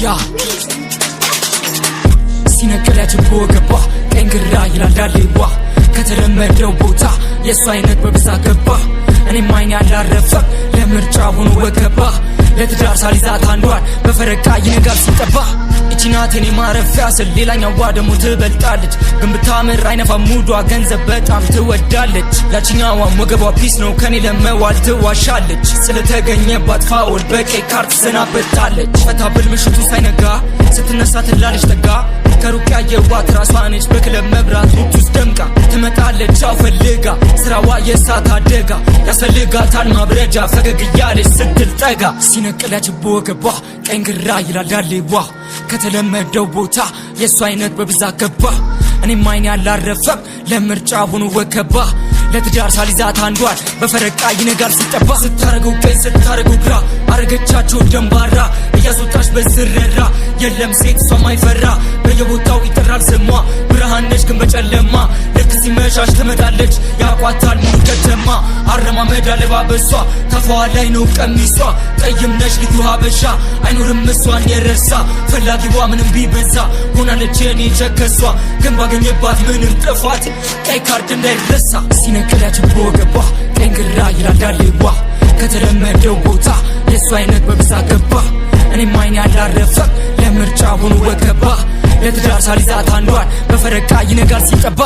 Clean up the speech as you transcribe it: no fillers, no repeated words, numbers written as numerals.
ያ ሲነቀላች ቦገባ ቀንግራ ይላልዳሌዋ ከተለመደው ቦታ የሷ አይነት በብዛት ገባ እኔም አይኔ ያላረፈም ለምርጫ ሆኖ ወገባ ለትዳር ሳሊዛት አንዷን በፈረቃ ይነጋል ሲጠባ እቺናት እኔ ማረፊያ ስል ሌላኛዋ ደግሞ ትበልጣለች ግን ብታምር አይነፋ ሙዷ ገንዘብ በጣም ትወዳለች ያቺኛዋ ወገቧ ፒስ ነው ከኔ ለመዋል ትዋሻለች ስለተገኘባት ፋውል በቀይ ካርት ሰናበታለች ፈታ ብል ምሽቱ ሳይነጋ ስትነሳ ትላለች ጠጋ ከሩቅ ያየዋት ራሷ ነች በክለብ መብራት ውስጥ ደምቃ ትመጣለች አፈልጋ ስራዋ የእሳት አደጋ ያስፈልጋታል ማብረጃ ፈገግ እያለች ስትል ጠጋ ሲነቀላች በወገቧ ቀንግራ ይላልዳሌዋ ከተለመደው ቦታ የሷ አይነት በብዛት ገባ እኔም አይኔ ያላረፈም ለምርጫ ሆኖ ወከባ ለትዳር ሳሊዛት አንዷን በፈረቃ ይነጋል ሲጠባ ስታረገው ቀኝ ስታረገው ግራ አረገቻቸው ደንባራ እያስወጣች በዝረራ የለም ሴት እሷ ማይፈራ በየቦታው ይጠራል ስሟ ብርሃን ነች ግን በጨለማ ልክ ሲመሻሽ ትመጣለች ያቋታል ሙሉ ከተማ አረማመድ አለባበሷ ተፋዋ ላይ ነው ቀሚሷ ቀይም ነች ልዩ ሀበሻ አይኖርም እሷን የረሳ ፈላጊዋ ምንም ቢበዛ ሆናለች የኔ ቸከሷ ግን ባገኘባት ምንም ጥፋት ቀይ ካርድ እንዳይረሳ ሲነቀላች በወገቧ ቀንግራ ይላልዳሌዋ ከተለመደው ቦታ የሷ አይነት በብዛት ገባ እኔም አይኔ ያላረፈም ለምርጫ ሆኖ ወገባ ለትዳር ሳሊዛት አንዷን በፈረቃ ይነጋል ሲጠባ